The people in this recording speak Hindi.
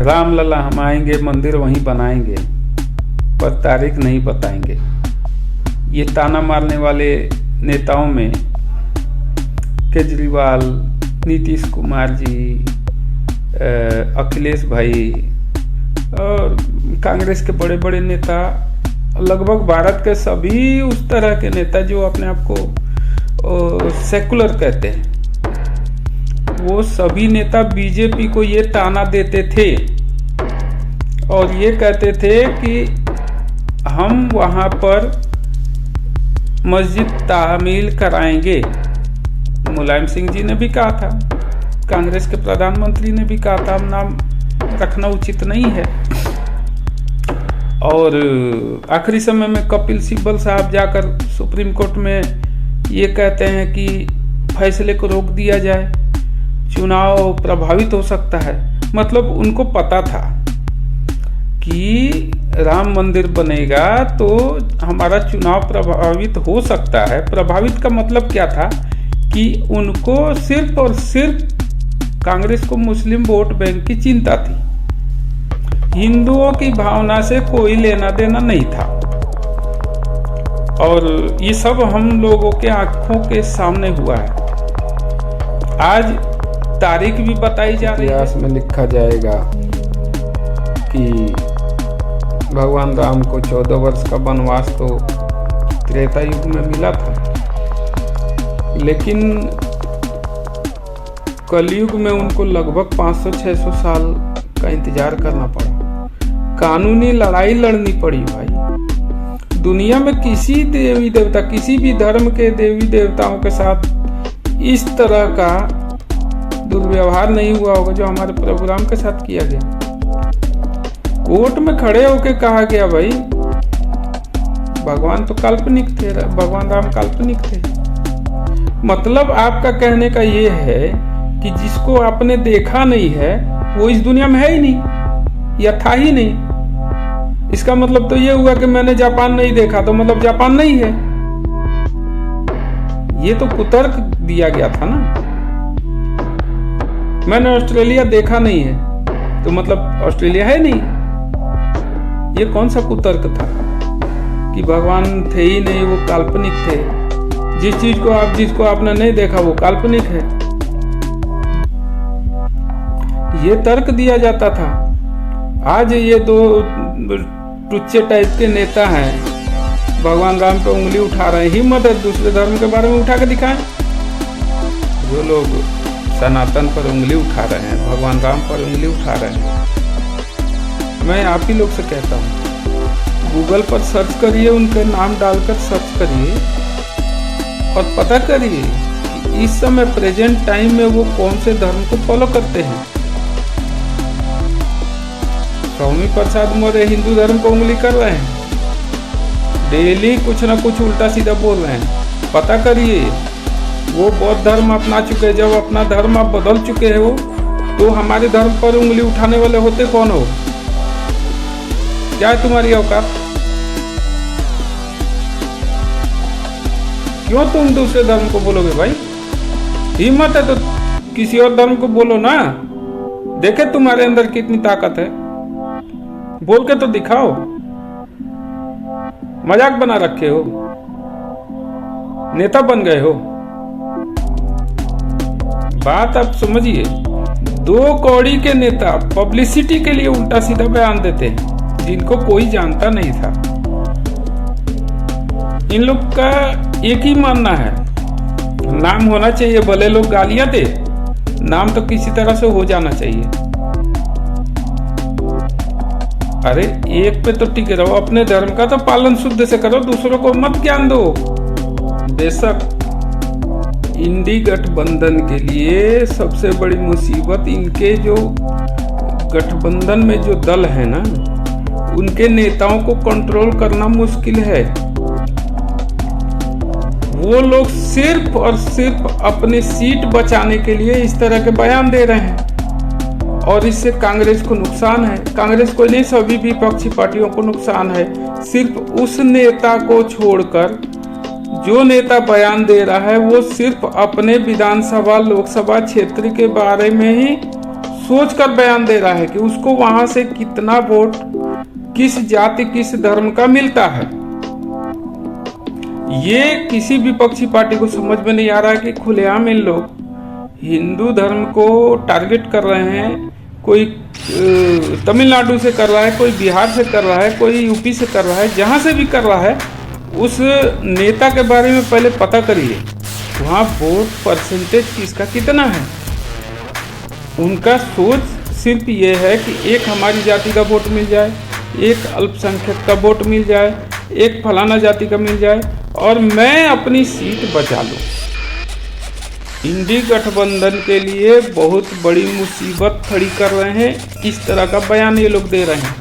रामलला हम आएंगे, मंदिर वहीं बनाएंगे, पर तारीख नहीं बताएंगे। ये ताना मारने वाले नेताओं में केजरीवाल, नीतीश कुमार जी, अखिलेश भाई और कांग्रेस के बड़े बड़े नेता, लगभग भारत के सभी उस तरह के नेता जो अपने आप को सेकुलर कहते हैं, वो सभी नेता बीजेपी को ये ताना देते थे और ये कहते थे कि हम वहाँ पर मस्जिद तामील कराएंगे। मुलायम सिंह जी ने भी कहा था, कांग्रेस के प्रधानमंत्री ने भी कहा था, हम नाम रखना उचित नहीं है। और आखिरी समय में कपिल सिब्बल साहब जाकर सुप्रीम कोर्ट में ये कहते हैं कि फैसले को रोक दिया जाए, चुनाव प्रभावित हो सकता है। मतलब उनको पता था कि राम मंदिर बनेगा तो हमारा चुनाव प्रभावित हो सकता है। प्रभावित का मतलब क्या था कि उनको सिर्फ और सिर्फ कांग्रेस को मुस्लिम वोट बैंक की चिंता थी, हिंदुओं की भावना से कोई लेना देना नहीं था। और ये सब हम लोगों के आंखों के सामने हुआ है। आज तारीख भी बताई जा रही है, इतिहास में लिखा जाएगा कि भगवान राम को 14 वर्ष का वनवास तो त्रेता युग में मिला था, लेकिन कलयुग में उनको लगभग 500-600 साल का इंतजार करना पड़ा। कानूनी लड़ाई लड़नी पड़ी भाई। दुनिया में किसी देवी देवता, किसी भी धर्म के देवी देवताओं के साथ इस तरह का दुर्व्यवहार नहीं हुआ होगा जो हमारे प्रभु राम के साथ किया गया। कोर्ट में खड़े होके कहा गया भाई भगवान तो काल्पनिक थे, भगवान राम काल्पनिक थे। मतलब आपका कहने का ये है कि जिसको आपने देखा नहीं है वो इस दुनिया में है ही नहीं या था ही नहीं। इसका मतलब तो ये हुआ कि मैंने जापान नहीं देखा तो मतलब जापान नहीं है। ये तो कुतर्क दिया गया था ना। मैंने ऑस्ट्रेलिया देखा नहीं है तो मतलब ऑस्ट्रेलिया है नहीं। ये कौन सा कुतर्क था कि भगवान थे ही नहीं, वो काल्पनिक थे। जिसको आपने नहीं देखा वो काल्पनिक है, ये तर्क दिया जाता था। आज ये दो टुच्चे टाइप के नेता हैं, भगवान राम पे उंगली उठा रहे हैं। हिम्मत है दूसरे धर्म के बारे में उठा के दिखाएं। जो लोग सनातन पर उंगली उठा रहे हैं, भगवान राम पर उंगली उठा रहे हैं, मैं आप ही लोग से कहता हूँ गूगल पर सर्च करिए, उनके नाम डालकर सर्च करिए और पता करिए कि इस समय प्रेजेंट टाइम में वो कौन से धर्म को फॉलो करते हैं। स्वामी प्रसाद मौर्य हिंदू धर्म को उंगली कर रहे हैं, डेली कुछ ना कुछ उल्टा सीधा बोल रहे हैं। पता करिए वो बौद्ध धर्म अपना चुके हैं। जब अपना धर्म आप बदल चुके हैं हो तो हमारे धर्म पर उंगली उठाने वाले होते कौन हो? क्या है तुम्हारी औकात? क्यों तुम दूसरे धर्म को बोलोगे भाई? हिम्मत है तो किसी और धर्म को बोलो ना, देखे तुम्हारे अंदर कितनी ताकत है। बोल के तो दिखाओ। मजाक बना रखे हो, नेता बन गए हो। बात आप समझिए। 2 कौड़ी के नेता पब्लिसिटी के लिए उल्टा सीधा बयान देते हैं जिनको कोई जानता नहीं था। इन लोग का एक ही मानना है, नाम होना चाहिए, भले लोग गालियां दे, नाम तो किसी तरह से हो जाना चाहिए। अरे एक पे तो टिके रहो, अपने धर्म का तो पालन शुद्ध से करो, दूसरों को मत ज्ञान दो। बेशक इंडी गठबंधन के लिए सबसे बड़ी मुसीबत इनके जो गठबंधन में जो दल है ना, उनके नेताओं को कंट्रोल करना मुश्किल है। वो लोग सिर्फ और सिर्फ अपनी सीट बचाने के लिए इस तरह के बयान दे रहे हैं और इससे कांग्रेस को नुकसान है। कांग्रेस को नहीं, सभी विपक्षी पार्टियों को नुकसान है। सिर्फ उस नेता को छोड़कर जो नेता बयान दे रहा है वो सिर्फ अपने विधानसभा लोकसभा क्षेत्र के बारे में ही सोचकर बयान दे रहा है कि उसको वहां से कितना वोट किस जाति किस धर्म का मिलता है। ये किसी विपक्षी पार्टी को समझ में नहीं आ रहा है कि खुलेआम इन लोग हिंदू धर्म को टारगेट कर रहे हैं। कोई तमिलनाडु से कर रहा है, कोई बिहार से कर रहा है, कोई यूपी से कर रहा है, जहां से भी कर रहा है उस नेता के बारे में पहले पता करिए वहाँ वोट परसेंटेज किसका कितना है। उनका सोच सिर्फ ये है कि एक हमारी जाति का वोट मिल जाए, एक अल्पसंख्यक का वोट मिल जाए, एक फलाना जाति का मिल जाए और मैं अपनी सीट बचा लूँ। इंडी गठबंधन के लिए बहुत बड़ी मुसीबत खड़ी कर रहे हैं, इस तरह का बयान ये लोग दे रहे हैं।